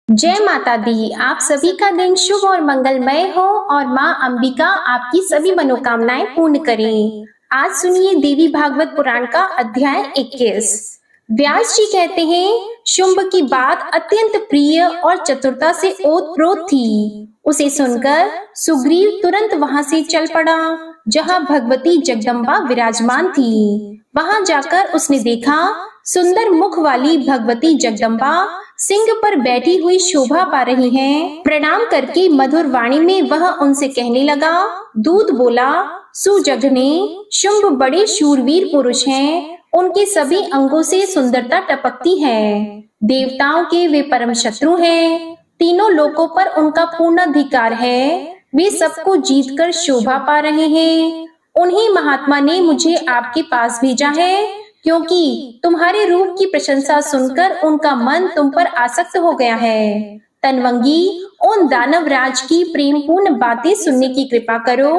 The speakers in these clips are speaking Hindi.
जय माता दी। आप सभी का दिन शुभ और मंगलमय हो और माँ अंबिका आपकी सभी मनोकामनाएं पूर्ण करें। आज सुनिए देवी भागवत पुराण का अध्याय 21। व्यास जी कहते हैं, शुंभ की बात अत्यंत प्रिय और चतुरता से ओतप्रोत थी। उसे सुनकर सुग्रीव तुरंत वहां से चल पड़ा जहां भगवती जगदम्बा विराजमान थी। वहां जाकर उसने देखा सुंदर मुख वाली भगवती जगदम्बा सिंह पर बैठी हुई शोभा पा रही हैं। प्रणाम करके मधुर वाणी में वह उनसे कहने लगा। दूत बोला, सुजघने, शुंभ बड़े शूरवीर पुरुष हैं। उनके सभी अंगों से सुंदरता टपकती है। देवताओं के वे परम शत्रु हैं। तीनों लोकों पर उनका पूर्ण अधिकार है। वे सबको जीतकर शोभा पा रहे हैं। उन्हीं महात्मा ने मुझे आपके पास भेजा है, क्योंकि तुम्हारे रूप की प्रशंसा सुनकर उनका मन तुम पर आसक्त हो गया है। तनवंगी, उन दानवराज की प्रेमपूर्ण बातें सुनने की कृपा करो।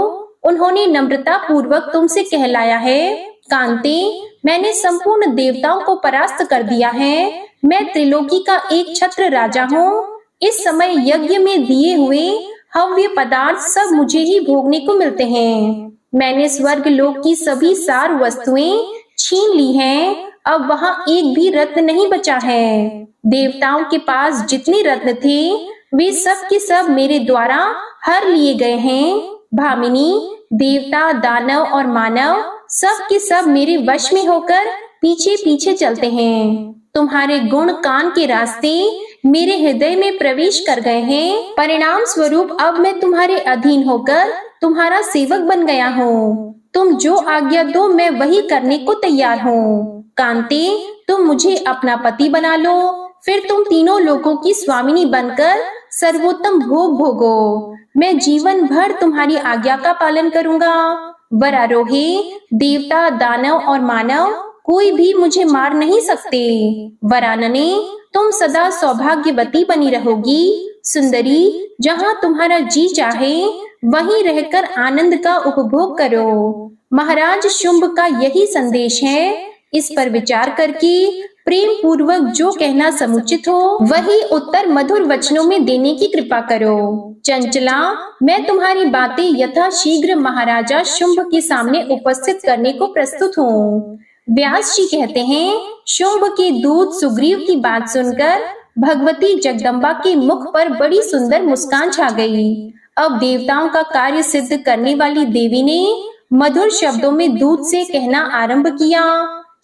उन्होंने नम्रता पूर्वक तुमसे कहलाया है, कांते, मैंने संपूर्ण देवताओं को परास्त कर दिया है। मैं त्रिलोकी का एक छत्र राजा हूँ। इस समय यज्ञ में दिए हुए हव्य पदार्थ सब मुझे ही भोगने को मिलते हैं। मैंने स्वर्ग लोक की सभी सार वस्तुएं छीन ली हैं। अब वहां एक भी रत्न नहीं बचा है। देवताओं के पास जितने रत्न थे वे सब के सब मेरे द्वारा हर लिए गए हैं। भामिनी, देवता, दानव और मानव सब के सब मेरे वश में होकर पीछे पीछे चलते हैं। तुम्हारे गुण कान के रास्ते मेरे हृदय में प्रवेश कर गए हैं। परिणाम स्वरूप अब मैं तुम्हारे अधीन होकर तुम्हारा सेवक बन गया हूँ। तुम जो आज्ञा दो मैं वही करने को तैयार हूँ। कांते, तुम मुझे अपना पति बना लो, फिर तुम तीनों लोगों की स्वामिनी बनकर सर्वोत्तम भोग भोगो। मैं जीवन भर तुम्हारी आज्ञा का पालन करूंगा। वरारोहे, देवता, दानव और मानव कोई भी मुझे मार नहीं सकते। वरानने, तुम सदा सौभाग्यवती बनी रहोगी। सुंदरी, जहाँ तुम्हारा जी चाहे वहीं रहकर आनंद का उपभोग करो। महाराज शुंभ का यही संदेश है। इस पर विचार करके प्रेम पूर्वक जो कहना समुचित हो वही उत्तर मधुर वचनों में देने की कृपा करो। चंचला, मैं तुम्हारी बातें यथा शीघ्र महाराजा शुंभ के सामने उपस्थित करने को प्रस्तुत हूँ। व्यास जी कहते हैं, शुंभ के दूत सुग्रीव की बात सुनकर भगवती जगदम्बा के मुख पर बड़ी सुंदर मुस्कान छा गई। अब देवताओं का कार्य सिद्ध करने वाली देवी ने मधुर शब्दों में दूत से कहना आरंभ किया।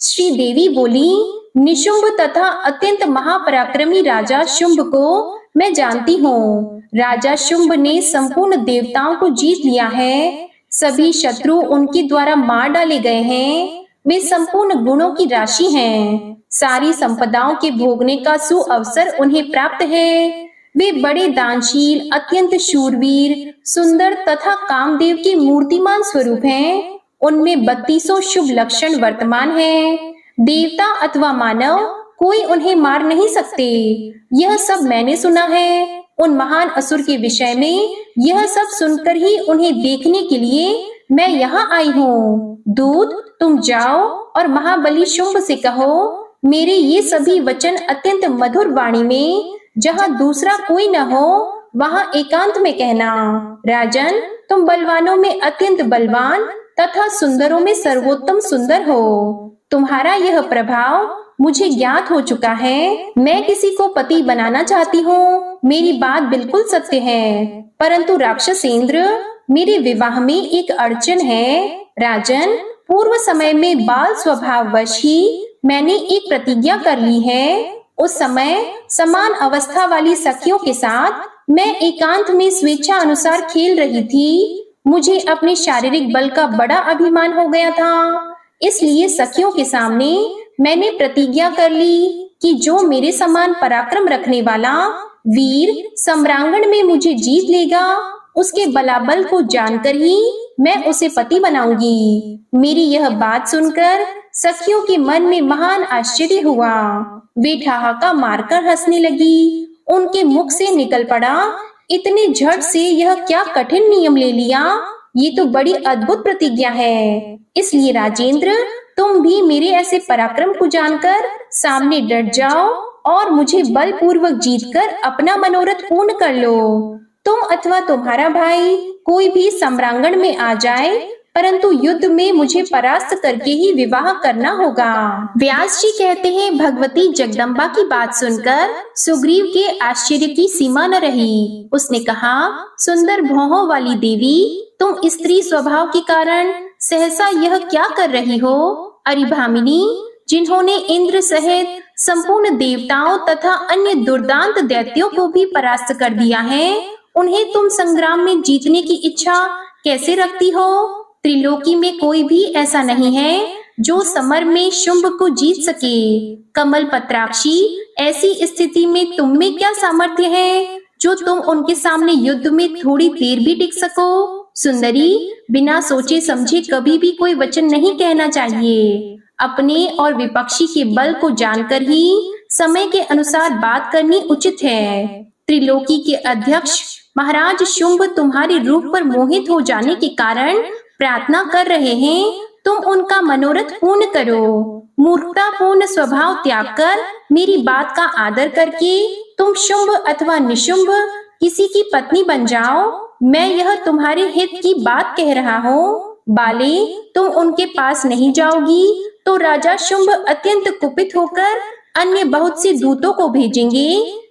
श्री देवी बोली, निशुंभ तथा अत्यंत महापराक्रमी राजा शुंभ को मैं जानती हूँ। राजा शुंभ ने संपूर्ण देवताओं को जीत लिया है। सभी शत्रु उनके द्वारा मार डाले गए हैं। वे संपूर्ण गुणों की राशि हैं। सारी संपदाओं के भोगने का सुअवसर उन्हें प्राप्त है। वे बड़े दानशील, अत्यंत शूरवीर, सुंदर तथा कामदेव के मूर्तिमान स्वरूप हैं। उनमें 32 शुभ लक्षण वर्तमान हैं। देवता अथवा मानव कोई उन्हें मार नहीं सकते। यह सब मैंने सुना है। उन महान असुर के विषय में यह सब सुनकर ही उन्हें देखने के लिए मैं यहाँ आई हूँ। दूत, तुम जाओ और महाबली शुंभ से कहो, मेरे ये सभी वचन अत्यंत मधुर वाणी में जहाँ दूसरा कोई न हो वहाँ एकांत में कहना। राजन, तुम बलवानों में अत्यंत बलवान तथा सुंदरों में सर्वोत्तम सुंदर हो। तुम्हारा यह प्रभाव मुझे ज्ञात हो चुका है। मैं किसी को पति बनाना चाहती हूँ। मेरी बात बिल्कुल सत्य है, परंतु राक्षसेंद्र, मेरे विवाह में एक अड़चन है। राजन, पूर्व समय में बाल स्वभाववश ही मैंने एक प्रतिज्ञा कर ली है। उस समय समान अवस्था वाली सखियों के साथ मैं एकांत में स्वेच्छा अनुसार खेल रही थी। मुझे अपने शारीरिक बल का बड़ा अभिमान हो गया था। इसलिए सखियों के सामने मैंने प्रतिज्ञा कर ली कि जो मेरे समान पराक्रम रखने वाला वीर सम्रांगण में मुझे जीत लेगा, उसके बलाबल को जानकर ही मैं उसे पति बनाऊंगी। मेरी यह बात सुनकर सखियों के मन में महान आश्चर्य हुआ। वे ठहाका मारकर हंसने लगी। उनके मुख से निकल पड़ा, इतने झट से यह क्या कठिन नियम ले लिया। ये तो बड़ी अद्भुत प्रतिज्ञा है। इसलिए राजेंद्र, तुम भी मेरे ऐसे पराक्रम को जानकर सामने डट जाओ और मुझे बलपूर्वक जीतकर अपना मनोरथ पूर्ण कर लो। तुम अथवा तुम्हारा भाई कोई भी सम्रांगण में आ जाए, परंतु युद्ध में मुझे परास्त करके ही विवाह करना होगा। व्यास जी कहते हैं, भगवती जगदम्बा की बात सुनकर सुग्रीव के आश्चर्य की सीमा न रही। उसने कहा, सुंदर भौहों वाली देवी, तुम स्त्री स्वभाव के कारण सहसा यह क्या कर रही हो? अरे भामिनी, जिन्होंने इंद्र सहित संपूर्ण देवताओं तथा अन्य दुर्दांत दैत्यों को भी परास्त कर दिया है, उन्हें तुम संग्राम में जीतने की इच्छा कैसे रखती हो? त्रिलोकी में कोई भी ऐसा नहीं है जो समर में शुंभ को जीत सके। कमल पत्राक्षी, ऐसी स्थिति में तुम में क्या सामर्थ्य है जो तुम उनके सामने युद्ध में थोड़ी देर भी टिक सको? सुंदरी, बिना सोचे समझे कभी भी कोई वचन नहीं कहना चाहिए। अपने और विपक्षी के बल को जानकर ही समय के अनुसार बात करनी उचित है। त्रिलोकी के अध्यक्ष महाराज शुंभ तुम्हारे रूप पर मोहित हो जाने के कारण प्रार्थना कर रहे हैं, तुम उनका मनोरथ पूर्ण करो। मूर्खतापूर्ण स्वभाव त्याग कर मेरी बात का आदर करके तुम शुंभ अथवा निशुंभ किसी की पत्नी बन जाओ। मैं यह तुम्हारे हित की बात कह रहा हूँ। बाले, तुम उनके पास नहीं जाओगी तो राजा शुंभ अत्यंत कुपित होकर अन्य बहुत से दूतों को भेजेंगे।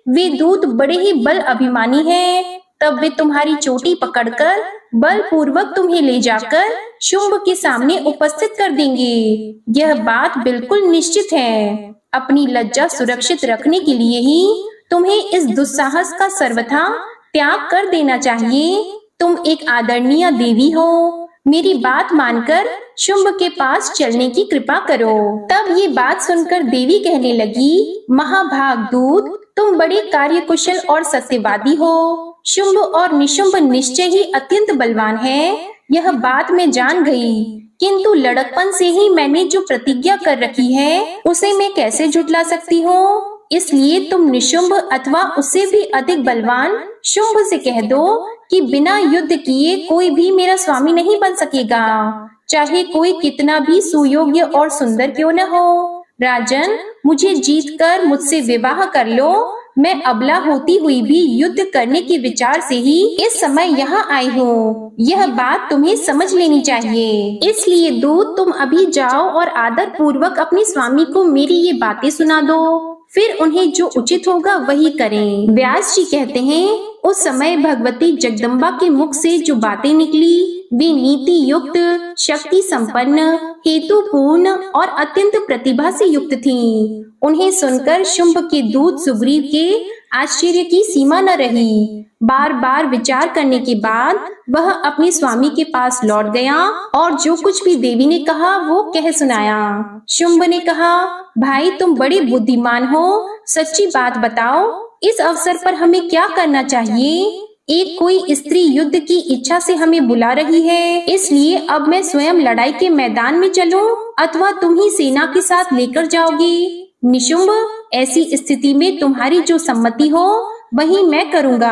वे दूत बड़े ही बल अभिमानी हैं। तब वे तुम्हारी चोटी पकड़कर बलपूर्वक तुम्हें ले जाकर शुंभ के सामने उपस्थित कर देंगे। यह बात बिल्कुल निश्चित है। अपनी लज्जा सुरक्षित रखने के लिए ही तुम्हें इस दुस्साहस का सर्वथा त्याग कर देना चाहिए। तुम एक आदरणीय देवी हो, मेरी बात मानकर शुंभ के पास चलने की कृपा करो। तब ये बात सुनकर देवी कहने लगी, महाभाग दूत, तुम बड़े कार्यकुशल और सत्यवादी हो। शुंभ और निशुंभ निश्चय ही अत्यंत बलवान है, यह बात मैं जान गई, किंतु लड़कपन से ही मैंने जो प्रतिज्ञा कर रखी है उसे मैं कैसे झुठला सकती हूँ? इसलिए तुम निशुंभ अथवा उससे भी अधिक बलवान शुंभ से कह दो कि बिना युद्ध किए कोई भी मेरा स्वामी नहीं बन सकेगा, चाहे कोई कितना भी सुयोग्य और सुंदर क्यों न हो। राजन, मुझे जीतकर मुझसे विवाह कर लो। मैं अबला होती हुई भी युद्ध करने के विचार से ही इस समय यहाँ आई हूँ। यह बात तुम्हें समझ लेनी चाहिए। इसलिए दूत, तुम अभी जाओ और आदर पूर्वक अपने स्वामी को मेरी ये बातें सुना दो, फिर उन्हें जो उचित होगा वही करें। व्यास जी कहते हैं, उस समय भगवती जगदम्बा के मुख से जो बातें निकली वे नीति युक्त, शक्ति संपन्न, हेतुपूर्ण और अत्यंत प्रतिभा से युक्त थीं। उन्हें सुनकर शुंभ के दूत सुग्रीव के आश्चर्य की सीमा न रही। बार बार विचार करने के बाद वह अपने स्वामी के पास लौट गया और जो कुछ भी देवी ने कहा वो कह सुनाया। शुंभ ने कहा, भाई तुम बड़े बुद्धिमान हो, सच्ची बात बताओ, इस अवसर पर हमें क्या करना चाहिए? एक कोई स्त्री युद्ध की इच्छा से हमें बुला रही है, इसलिए अब मैं स्वयं लड़ाई के मैदान में चलूं अथवा तुम ही सेना के साथ लेकर जाओगी? निशुंभ, ऐसी स्थिति में तुम्हारी जो सम्मति हो वही मैं करूंगा।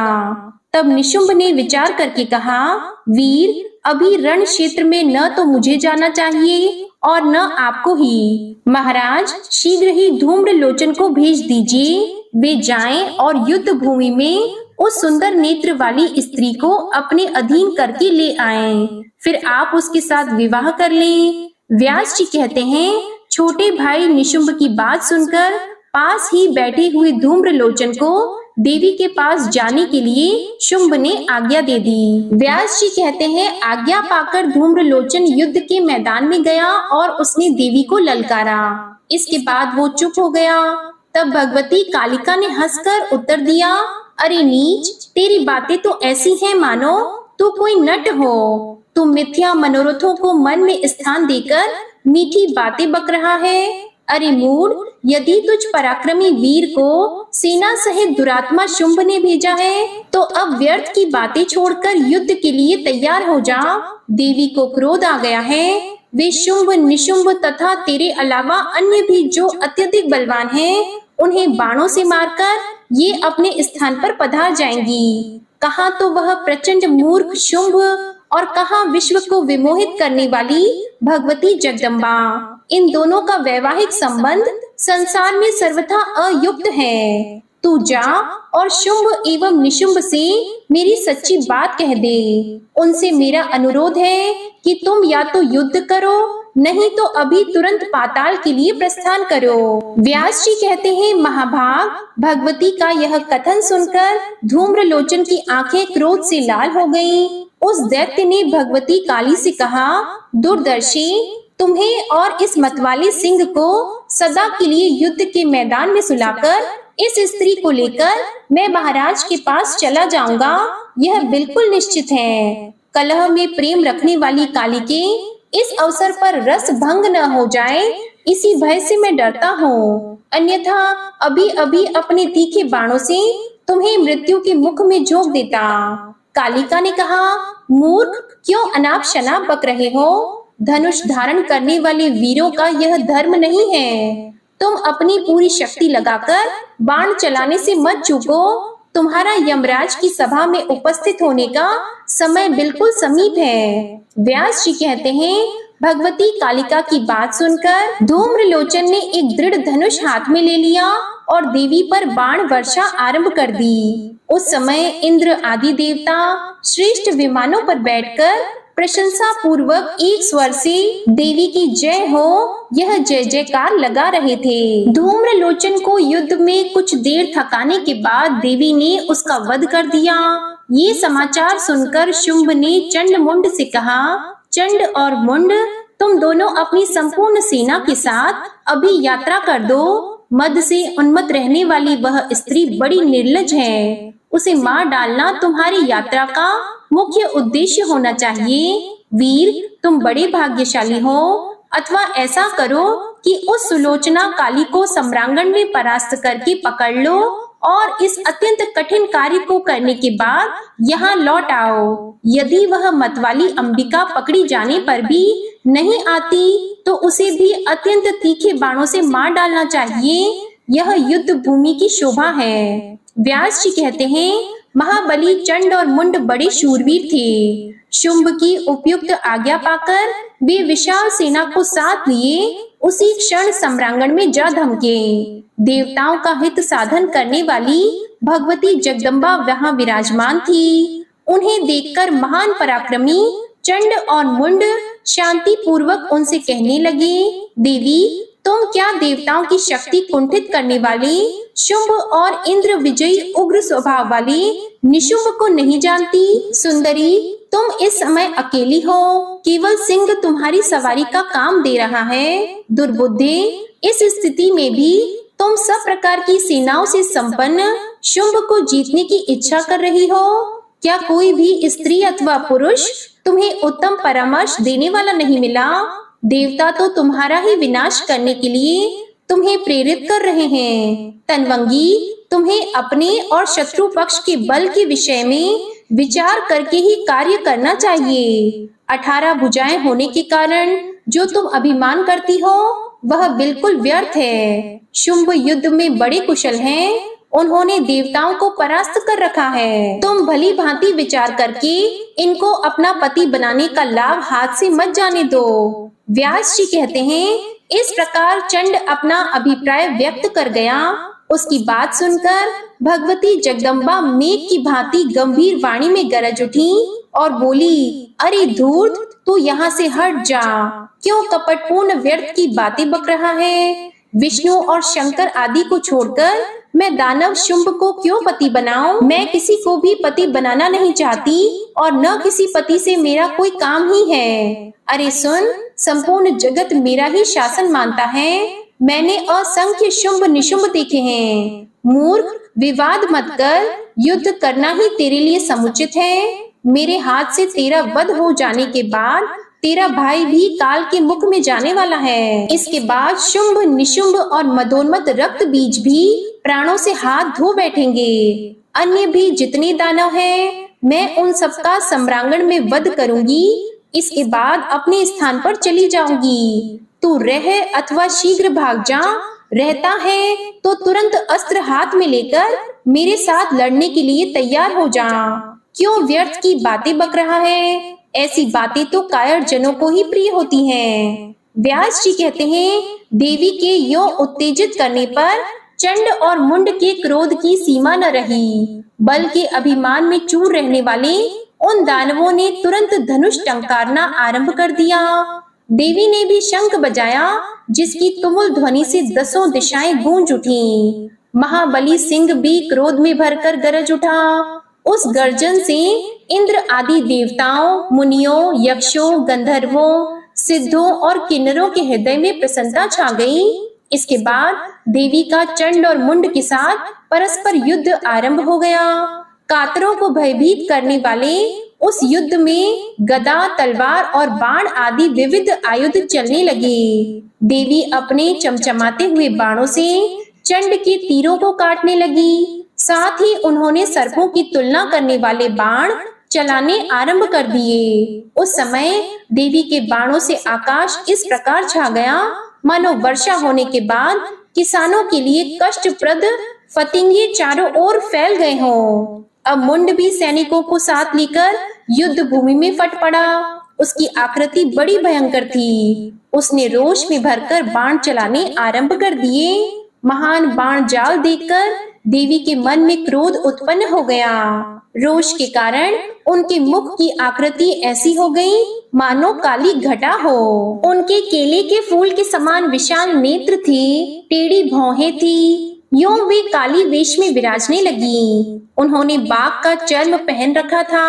तब निशुंभ ने विचार करके कहा, वीर, अभी रण क्षेत्र में न तो मुझे जाना चाहिए और न आपको ही। महाराज, शीघ्र ही धूम्र लोचन को भेज दीजिए। वे जाएं और युद्ध भूमि में उस सुंदर नेत्र वाली स्त्री को अपने अधीन करके ले आएं, फिर आप उसके साथ विवाह कर लें। व्यास जी कहते हैं, छोटे भाई निशुंभ की बात सुनकर पास ही बैठे हुए धूम्र लोचन को देवी के पास जाने के लिए शुंभ ने आज्ञा दे दी। व्यास जी कहते हैं, आज्ञा पाकर धूम्र लोचन युद्ध के मैदान में गया और उसने देवी को ललकारा। इसके बाद वो चुप हो गया। तब भगवती कालिका ने हंसकर उत्तर दिया, अरे नीच, तेरी बातें तो ऐसी हैं मानो तू कोई नट हो। तू मिथ्या मनोरथों को मन में स्थान देकर मीठी बातें बक रहा है। अरे मूढ़, यदि तुझ पराक्रमी वीर को सेना सहित दुरात्मा शुंभ ने भेजा है तो अब व्यर्थ की बातें छोड़कर युद्ध के लिए तैयार हो जा। देवी को क्रोध आ गया है। वे शुंभ, निशुंभ तथा तेरे अलावा अन्य भी जो अत्यधिक बलवान हैं, उन्हें बाणों से मारकर ये अपने स्थान पर पधार जाएंगी। कहाँ तो वह प्रचंड मूर्ख शुंभ और कहाँ विश्व को विमोहित करने वाली भगवती जगदम्बा। इन दोनों का वैवाहिक संबंध संसार में सर्वथा अयुक्त है। तू जा और शुंभ एवं निशुंभ से मेरी सच्ची बात कह दे। उनसे मेरा अनुरोध है कि तुम या तो युद्ध करो, नहीं तो अभी तुरंत पाताल के लिए प्रस्थान करो। व्यास जी कहते हैं, महाभाग, भगवती का यह कथन सुनकर धूम्रलोचन की आंखें क्रोध से लाल हो गईं। उस दैत्य ने भगवती काली से कहा, दूरदर्शी, तुम्हें और इस मतवाले सिंह को सदा के लिए युद्ध के मैदान में सुलाकर इस स्त्री को लेकर मैं महाराज के पास चला जाऊंगा, यह बिल्कुल निश्चित है। कलह में प्रेम रखने वाली काली के इस अवसर पर रस भंग न हो जाए, इसी भय से मैं डरता हूँ। अन्यथा अभी अभी अपने तीखे बाणों से तुम्हें मृत्यु के मुख में झोंक देता। कालिका ने कहा, मूर्ख, क्यों अनाप शनाप बक रहे हो? धनुष धारण करने वाले वीरों का यह धर्म नहीं है। तुम अपनी पूरी शक्ति लगाकर बाण चलाने से मत चूको। तुम्हारा यमराज की सभा में उपस्थित होने का समय बिल्कुल समीप है। व्यास जी कहते हैं, भगवती कालिका की बात सुनकर धूम्रलोचन ने एक दृढ़ धनुष हाथ में ले लिया और देवी पर बाण वर्षा आरंभ कर दी। उस समय इंद्र आदि देवता श्रेष्ठ विमानों पर बैठकर प्रशंसा पूर्वक एक स्वर से देवी की जय हो यह जय जयकार लगा रहे थे। धूम्रलोचन को युद्ध में कुछ देर थकाने के बाद देवी ने उसका वध कर दिया। ये समाचार सुनकर शुंभ ने चंड मुंड से कहा, चंड और मुंड, तुम दोनों अपनी संपूर्ण सेना के साथ अभी यात्रा कर दो। मद से उन्मत्त रहने वाली वह स्त्री बड़ी निर्लज है। उसे मार डालना तुम्हारी यात्रा का मुख्य उद्देश्य होना चाहिए। वीर, तुम बड़े भाग्यशाली हो। अथवा ऐसा करो कि उस सुलोचना काली को सम्रांगण में परास्त करके पकड़ लो और इस अत्यंत कठिन कार्य को करने के बाद यहाँ लौट आओ। यदि वह मतवाली अंबिका पकड़ी जाने पर भी नहीं आती तो उसे भी अत्यंत तीखे बाणों से मार डालना चाहिए। यह युद्ध भूमि की शोभा है। व्यास जी कहते हैं, महाबली चंड और मुंड बड़े शूरवीर थे। शुंभ की उपयुक्त आज्ञा पाकर वे विशाल सेना को साथ लिए उसी क्षण सम्रांगण में जा धमके। देवताओं का हित साधन करने वाली भगवती जगदम्बा वहां विराजमान थी। उन्हें देखकर महान पराक्रमी चंड और मुंड शांति पूर्वक उनसे कहने लगे, देवी, तुम क्या देवताओं की शक्ति कुंठित करने वाले शुंभ और इंद्र विजयी उग्र स्वभाव वाले निशुंभ को नहीं जानती? सुंदरी, तुम इस समय अकेली हो। केवल सिंह तुम्हारी सवारी का काम दे रहा है। दुर्बुद्धे, इस स्थिति में भी तुम सब प्रकार की सेनाओं से संपन्न शुंभ को जीतने की इच्छा कर रही हो। क्या कोई भी स्त्री अथवा पुरुष तुम्हें उत्तम परामर्श देने वाला नहीं मिला? देवता तो तुम्हारा ही विनाश करने के लिए तुम्हें प्रेरित कर रहे हैं। तनवंगी, तुम्हें अपने और शत्रु पक्ष के बल के विषय में विचार करके ही कार्य करना चाहिए। 18 भुजाएं होने के कारण जो तुम अभिमान करती हो वह बिल्कुल व्यर्थ है। शुंभ युद्ध में बड़े कुशल हैं। उन्होंने देवताओं को परास्त कर रखा है। तुम भली भांति विचार करके इनको अपना पति बनाने का लाभ हाथ से मत जाने दो। व्यास जी कहते हैं, इस प्रकार चंड अपना अभिप्राय व्यक्त कर गया। उसकी बात सुनकर भगवती जगदम्बा मेघ की भांति गंभीर वाणी में गरज उठी और बोली, अरे धूर्त, तू यहाँ से हट जा। क्यों कपटपूर्ण व्यर्थ की बातें बक रहा है? विष्णु और शंकर आदि को छोड़कर मैं दानव शुंभ को क्यों पति बनाऊं? मैं किसी को भी पति बनाना नहीं चाहती और न किसी पति से मेरा कोई काम ही है। अरे सुन, संपूर्ण जगत मेरा ही शासन मानता है। मैंने असंख्य शुंभ निशुंभ देखे हैं। मूर्ख, विवाद मत कर। युद्ध करना ही तेरे लिए समुचित है। मेरे हाथ से तेरा वध हो जाने के बाद तेरा भाई भी काल के मुख में जाने वाला है। इसके बाद शुंभ निशुंभ और मदोन्मत्त रक्त बीज भी प्राणों से हाथ धो बैठेंगे। अन्य भी जितने दानव हैं, मैं उन सबका सम्रांगण में वध करूंगी। इसके बाद अपने स्थान पर चली जाऊंगी। तू रह अथवा शीघ्र भाग जा। रहता है तो तुरंत अस्त्र हाथ में लेकर मेरे साथ लड़ने के लिए तैयार हो जा। क्यों व्यर्थ की बातें बक रहा है? ऐसी बातें तो कायर जनों को ही प्रिय होती हैं। व्यास जी कहते हैं, देवी के यो उत्तेजित करने पर चंड और मुंड के क्रोध की सीमा न रही, बल्कि अभिमान में चूर रहने वाले उन दानवों ने तुरंत धनुष टंकारना आरंभ कर दिया। देवी ने भी शंख बजाया, जिसकी तुमुल ध्वनि से दसों दिशाएं गूंज उठी। महाबली सिंह भी क्रोध में भरकर गरज उठा। उस गर्जन से इंद्र आदि देवताओं, मुनियों, यक्षों, गंधर्वों, सिद्धों और किन्नरों के हृदय में प्रसन्नता छा गई। इसके बाद देवी का चंड और मुंड के साथ परस्पर युद्ध आरंभ हो गया। कातरों को भयभीत करने वाले उस युद्ध में गदा, तलवार और बाण आदि विविध आयुध चलने लगे। देवी अपने चमचमाते हुए बाणों से चंड के तीरों को काटने लगी। साथ ही उन्होंने सर्पों की तुलना करने वाले बाण चलाने आरंभ कर दिए। उस समय देवी के बाणों से आकाश इस प्रकार छा गया, मानो वर्षा होने के बाद किसानों के लिए कष्टप्रद फतिंगे चारों ओर फैल गए हों। अब मुंड भी सैनिकों को साथ लेकर युद्ध भूमि में फट पड़ा। उसकी आकृति बड़ी भयंकर थी। उसने रोष में भरकर बाण चलाने आरंभ कर दिए। महान बाण जाल देखकर देवी के मन में क्रोध उत्पन्न हो गया। रोष के कारण उनके मुख की आकृति ऐसी हो गई मानो काली घटा हो। उनके केले के फूल के समान विशाल नेत्र थे, टेढ़ी भौहें थी, यूं वे काली वेश में विराजने लगी। उन्होंने बाघ का चर्म पहन रखा था।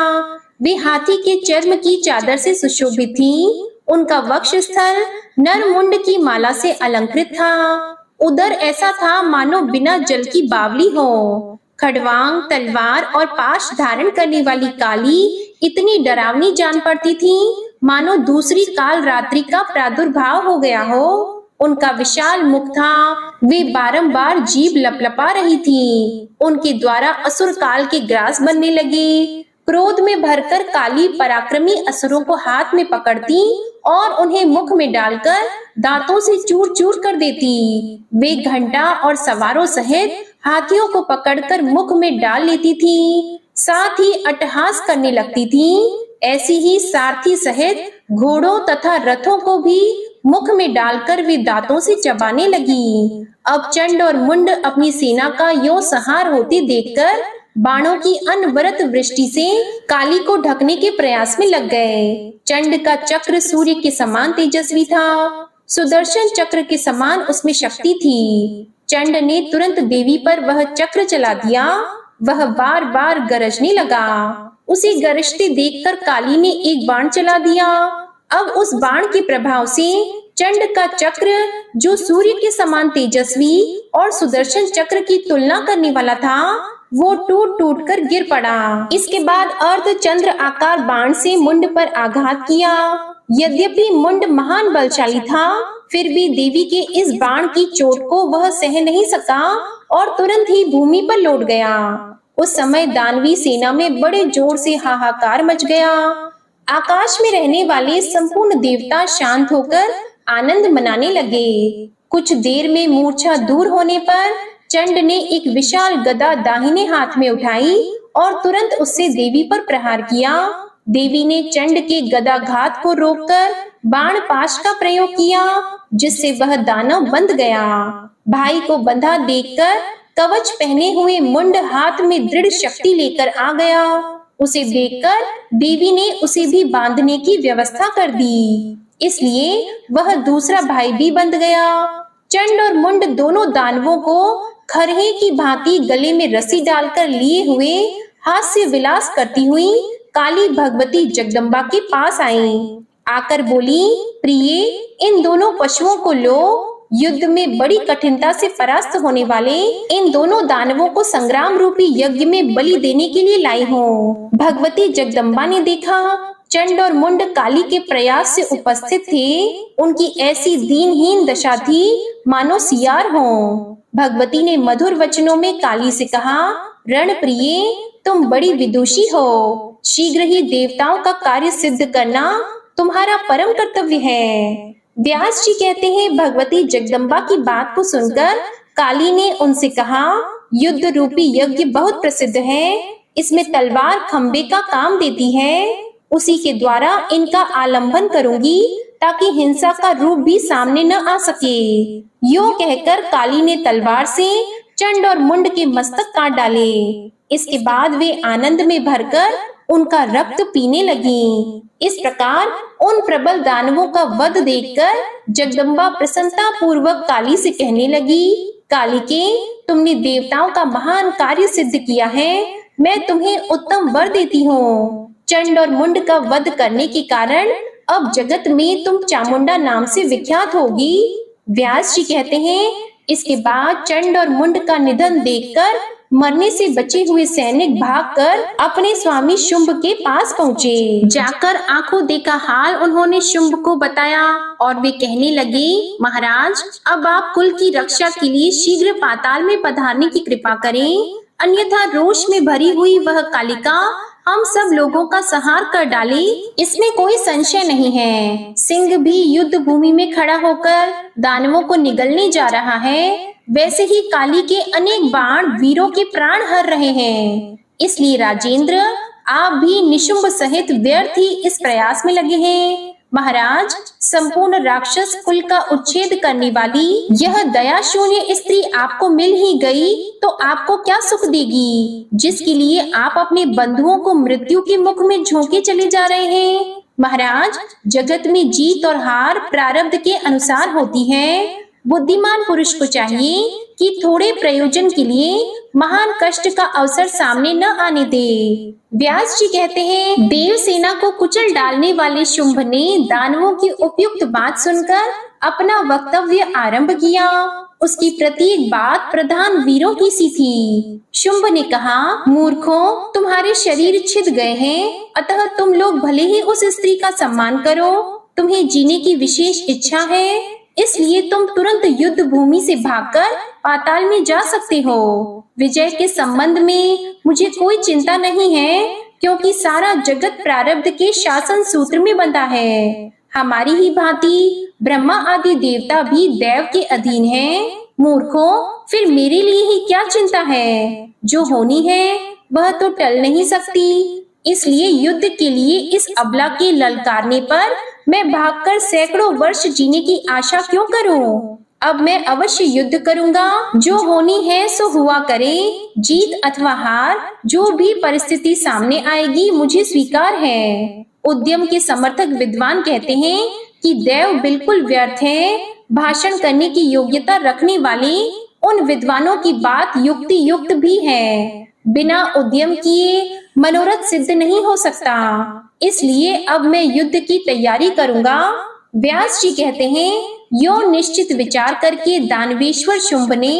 वे हाथी के चर्म की चादर से सुशोभित थी। उनका वक्षस्थल नरमुंड की माला से अलंकृत था। उदर ऐसा था मानो बिना जल की बावली हो। खड़वांग, तलवार और पाश धारण करने वाली काली इतनी डरावनी जान पड़ती थी मानो दूसरी काल रात्रि का प्रादुर्भाव हो गया हो। उनका विशाल मुख था। वे बारंबार जीभ लपलपा रही थी। उनके द्वारा असुर काल के ग्रास बनने लगे। क्रोध में भरकर काली पराक्रमी असुरों को हाथ में पकड़ती और उन्हें मुख में डालकर दांतों से चूर चूर कर देती। वे घंटा और सवारों सहित हाथियों को पकड़कर मुख में डाल लेती थी। साथ ही अट्टहास करने लगती थी। ऐसी ही सारथी सहित घोड़ों तथा रथों को भी मुख में डालकर वे दांतों से चबाने लगी। अब चंड और मुंड अपनी सेना का यो संहार होते देखकर बाणों की अनवरत वृष्टि से काली को ढकने के प्रयास में लग गए। चंड का चक्र सूर्य के समान तेजस्वी था। सुदर्शन चक्र के समान उसमें शक्ति थी। चंड ने तुरंत देवी पर वह चक्र चला दिया। वह बार बार गरजने लगा। उसे गरजते देखकर काली ने एक बाण चला दिया। अब उस बाण के प्रभाव से चंड का चक्र, जो सूर्य के समान तेजस्वी और सुदर्शन चक्र की तुलना करने वाला था, वो टूट टूट कर गिर पड़ा। इसके बाद अर्ध चंद्र आकार बाण से मुंड पर आघात किया। यद्यपि मुंड महान बलशाली था, फिर भी देवी के इस बाण की चोट को वह सह नहीं सका और तुरंत ही भूमि पर लौट गया। उस समय दानवी सेना में बड़े जोर से हाहाकार मच गया। आकाश में रहने वाले संपूर्ण देवता शांत होकर आनंद मनाने लगे। कुछ देर में मूर्छा दूर होने पर चंड ने एक विशाल गदा दाहिने हाथ में उठाई और तुरंत उससे देवी पर प्रहार किया। देवी ने चंड के गदाघात को रोककर बाण पाश का प्रयोग किया, जिससे वह दानव बंध गया। भाई को बंधा देखकर कवच पहने हुए मुंड हाथ में दृढ़ शक्ति लेकर आ गया। उसे देखकर देवी ने उसे भी बांधने की व्यवस्था कर दी, इसलिए वह दूसरा भाई भी बंध गया। चंड और मुंड दोनों दानवों को खरहे की भांति गले में रस्सी डालकर लिए हुए हास्य विलास करती हुई काली भगवती जगदम्बा के पास आई। आकर बोली, प्रिय, इन दोनों पशुओं को लो। युद्ध में बड़ी कठिनता से परास्त होने वाले इन दोनों दानवों को संग्राम रूपी यज्ञ में बलि देने के लिए लाई हूँ। भगवती जगदम्बा ने देखा चंड और मुंड काली के प्रयास से उपस्थित थे। उनकी ऐसी दीनहीन दशा थी मानो सियार हो। भगवती ने मधुर वचनों में काली से कहा, रण प्रिय, तुम बड़ी विदुषी हो। शीघ्र ही देवताओं का कार्य सिद्ध करना तुम्हारा परम कर्तव्य है। व्यास जी कहते हैं, भगवती जगदम्बा की बात को सुनकर काली ने उनसे कहा, युद्ध रूपी यज्ञ बहुत प्रसिद्ध है। इसमें तलवार खंबे का काम देती है। उसी के द्वारा इनका आलंबन करूंगी ताकि हिंसा का रूप भी सामने न आ सके। यो कहकर काली ने तलवार से चंड और मुंड के मस्तक काट डाले। इसके बाद वे आनंद में भरकर उनका रक्त पीने लगी। इस प्रकार उन प्रबल दानवों का वध देखकर जगदम्बा प्रसन्नता पूर्वक काली से कहने लगी, कालिके, तुमने देवताओं का महान कार्य सिद्ध किया है। मैं तुम्हें उत्तम वर देती हूँ। चंड और मुंड का वध करने के कारण अब जगत में तुम चामुंडा नाम से विख्यात होगी। व्यास जी कहते हैं, इसके बाद चंड और मुंड का निधन देखकर मरने से बचे हुए सैनिक भागकर अपने स्वामी शुंभ के पास पहुँचे। जाकर आंखों देखा हाल उन्होंने शुंभ को बताया और वे कहने लगे, महाराज, अब आप कुल की रक्षा के लिए शीघ्र पाताल में पधारने की कृपा करें, अन्यथा रोष में भरी हुई वह कालिका हम सब लोगों का संहार कर डाले, इसमें कोई संशय नहीं है। सिंह भी युद्ध भूमि में खड़ा होकर दानवों को निगलने जा रहा है, वैसे ही काली के अनेक बाण वीरों के प्राण हर रहे हैं। इसलिए राजेंद्र, आप भी निशुंभ सहित व्यर्थ ही इस प्रयास में लगे हैं। महाराज, संपूर्ण राक्षस कुल का उच्छेद करने वाली यह दया शून्य स्त्री आपको मिल ही गई तो आपको क्या सुख देगी, जिसके लिए आप अपने बंधुओं को मृत्यु के मुख में झोंके चले जा रहे हैं। महाराज, जगत में जीत और हार प्रारब्ध के अनुसार होती है। बुद्धिमान पुरुष को चाहिए कि थोड़े प्रयोजन के लिए महान कष्ट का अवसर सामने न आने दे। व्यास जी कहते हैं, देव सेना को कुचल डालने वाले शुंभ ने दानवों की उपयुक्त बात सुनकर अपना वक्तव्य आरंभ किया। उसकी प्रत्येक बात प्रधान वीरों की सी थी। शुंभ ने कहा, मूर्खों, तुम्हारे शरीर छिद गए हैं, अतः तुम लोग भले ही उस स्त्री का सम्मान करो। तुम्हें जीने की विशेष इच्छा है, इसलिए तुम तुरंत युद्ध भूमि से भागकर पाताल में जा सकते हो। विजय के संबंध में मुझे कोई चिंता नहीं है, क्योंकि सारा जगत प्रारब्ध के शासन सूत्र में बंधा है। हमारी ही भांति ब्रह्मा आदि देवता भी दैव के अधीन हैं। मूर्खों, फिर मेरे लिए ही क्या चिंता है? जो होनी है वह तो टल नहीं सकती। इसलिए युद्ध के लिए इस अबला के ललकारने पर मैं भागकर सैकड़ों वर्ष जीने की आशा क्यों करूं? अब मैं अवश्य युद्ध करूंगा। जो होनी है सो हुआ करे। जीत अथवा हार, जो भी परिस्थिति सामने आएगी, मुझे स्वीकार है। उद्यम के समर्थक विद्वान कहते हैं कि दैव बिल्कुल व्यर्थ है। भाषण करने की योग्यता रखने वाले उन विद्वानों की बात युक्ति युक्त भी है। बिना उद्यम किए मनोरथ सिद्ध नहीं हो सकता। इसलिए अब मैं युद्ध की तैयारी करूंगा। व्यास जी कहते हैं, यो निश्चित विचार करके दानवेश्वर शुंभ ने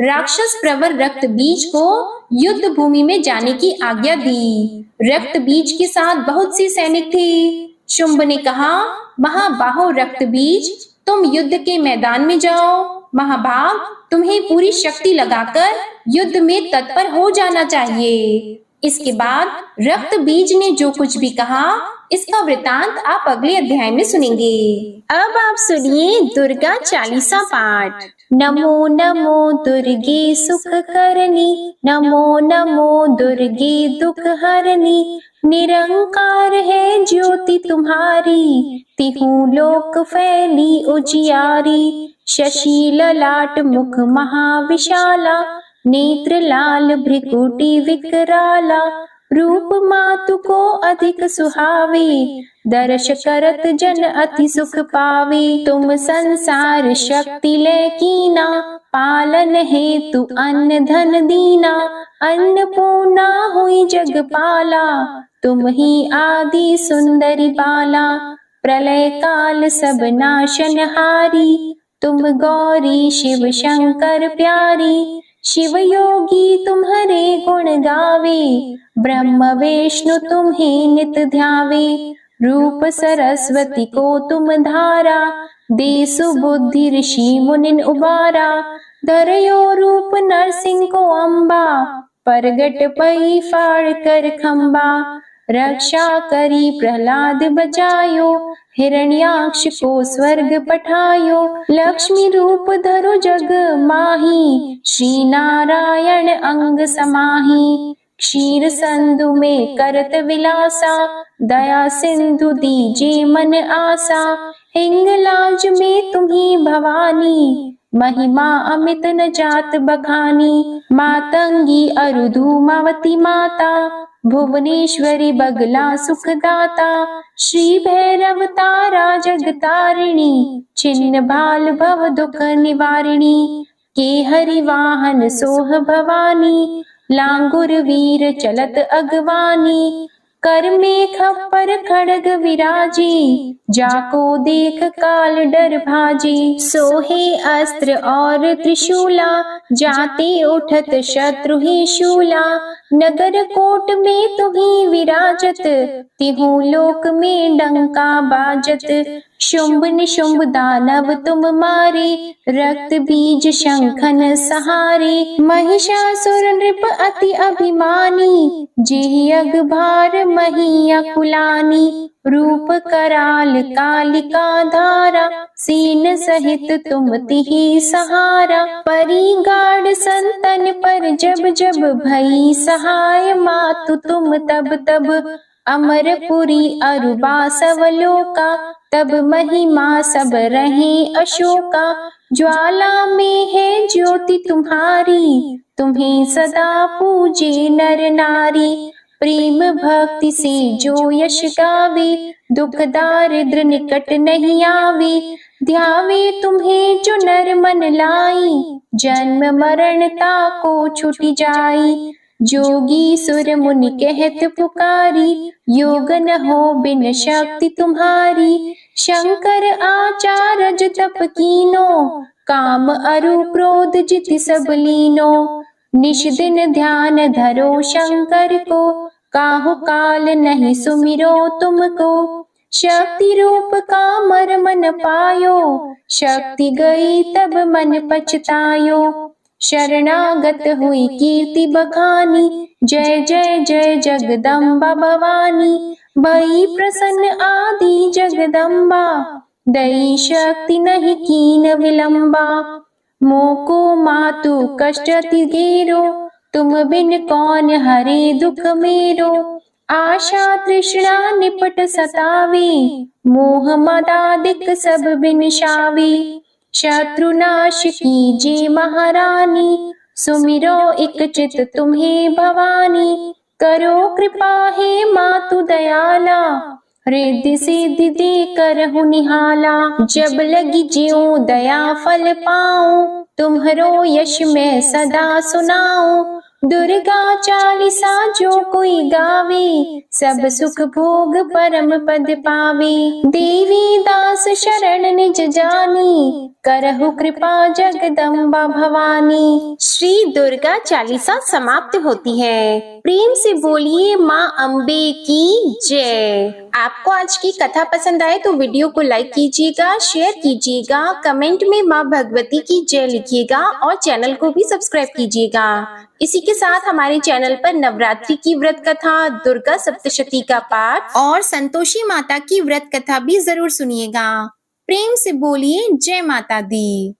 राक्षस प्रवर रक्त बीज को युद्ध भूमि में जाने की आज्ञा दी। रक्त बीज के साथ बहुत सी सैनिक थे। शुंभ ने कहा, महाबाहो रक्त बीज, तुम युद्ध के मैदान में जाओ। महाभाग, तुम्हें पूरी शक्ति लगाकर युद्ध में तत्पर हो जाना चाहिए। इसके बाद रक्त बीज ने जो कुछ भी कहा, इसका वृतांत आप अगले अध्याय में सुनेंगे। अब आप सुनिए दुर्गा चालीसा पाठ। नमो नमो दुर्गे सुख करनी, नमो नमो दुर्गे दुख हरनी। निरंकार है ज्योति तुम्हारी, तिहु लोक फैली उजियारी। शशि ललाट मुख महाविशाला, नेत्र लाल भ्रिकुटी विकराला। रूप मातु को अधिक सुहावे, दर्श करत जन अति सुख पावे। तुम संसार शक्ति ले कीना, पालन हेतु अन्न धन दीना। अन्नपूर्णा हुई जगपाला, तुम ही आदि सुंदरी बाला। प्रलय काल सब नाशनहारी, तुम गौरी शिव शंकर प्यारी। शिव योगी तुम्हारे गुण गावे, ब्रह्म विष्णु तुम्हें नित ध्यावे। रूप सरस्वती को तुम धारा, दे सुबुद्धि ऋषि मुनिन उबारा। धरयो रूप नरसिंह को अम्बा, परगट पई फाड़ कर खम्बा। रक्षा करी प्रहलाद बचायो, हिरण्याक्ष को स्वर्ग पठायो। लक्ष्मी रूप धरो जग माही, श्री नारायण अंग समाही। क्षीर संधु में करत विलासा, दया सिंधु दीजे मन आसा। हिंगलाज में तुम्ही भवानी, महिमा अमित न जात बखानी। मातंगी अरुधुमावती माता, भुवनेश्वरी बगला सुखदाता। श्री भैरव तारा जगतारिणी, छिन्न भाल भव दुख निवारिणी। के हरि वाहन सोह भवानी, लांगुर वीर चलत अगवानी। कर में खप्पर खड़ग विराजी, जाको देख काल डर भाजी। सोहे अस्त्र और त्रिशूला, जाते उठत शत्रु ही शूला। नगर कोट में तुम्ही विराजत, तिहु लोक में डंका बाजत। शुंभ निशुंभ दानव तुम मारे, रक्त बीज शंखन सहारे। महिषासुर नृप अति अभिमानी, जेहि अगभार मही अकुलानी। रूप कराल कालिका धारा, सीन सहित तुम तिहि सहारा। परिगाढ़ संतन पर जब जब भई सहाय, मातु तुम तब तब। अमरपुरी अरुबा सवलोका, तब महिमा सब रहे अशोका। ज्वाला में है ज्योति तुम्हारी, तुम्हें सदा पूजे नर नारी। प्रेम भक्ति से जो यश गावे, दुख दारिद्र निकट नहीं आवे। ध्यावे तुम्हें जो नर मन लाई, जन्म मरणता को छुटी जाई। जोगी सुर मुनि कहत पुकारी, योग न हो बिन शक्ति तुम्हारी। शंकर आचारज तप कीनो, काम अरु क्रोध जित सब लीनो। निश दिन ध्यान धरो शंकर को, काहु काल नहीं सुमिरो तुमको। शक्ति रूप का मर मन पायो, शक्ति गई तब मन पछतायो। शरणागत हुई कीर्ति बखानी, जय जय जय जगदम्बा भवानी। भई प्रसन्न आदि जगदम्बा, दई शक्ति नहीं कीन विलंबा। मोको मातु कष्ट अति घेरो, तुम बिन कौन हरे दुख मेरो। आशा तृष्णा निपट सतावे, मोह मदादिक सब बिनशावे। शत्रु नाश कीजे महारानी, सुमिरो एक चित तुम्हें भवानी। करो कृपा हे मातु दयाला, रिद्धि सिद्धि दे करहु निहाला। जब लगी ज्यों दया फल पाऊं, तुम्हरो यश मैं सदा सुनाऊं। दुर्गा चालीसा जो कोई गावे, सब सुख भोग परम पद पावे। देवी दास शरण निज जानी, करहु कृपा जगदम्बा भवानी। श्री दुर्गा चालीसा समाप्त होती है। प्रेम से बोलिए माँ अम्बे की जय। आपको आज की कथा पसंद आए तो वीडियो को लाइक कीजिएगा, शेयर कीजिएगा, कमेंट में माँ भगवती की जय लिखिएगा और चैनल को भी सब्सक्राइब कीजिएगा। इसी के साथ हमारे चैनल पर नवरात्रि की व्रत कथा, दुर्गा सप्तशती का पाठ और संतोषी माता की व्रत कथा भी जरूर सुनिएगा। प्रेम से बोलिए जय माता दी।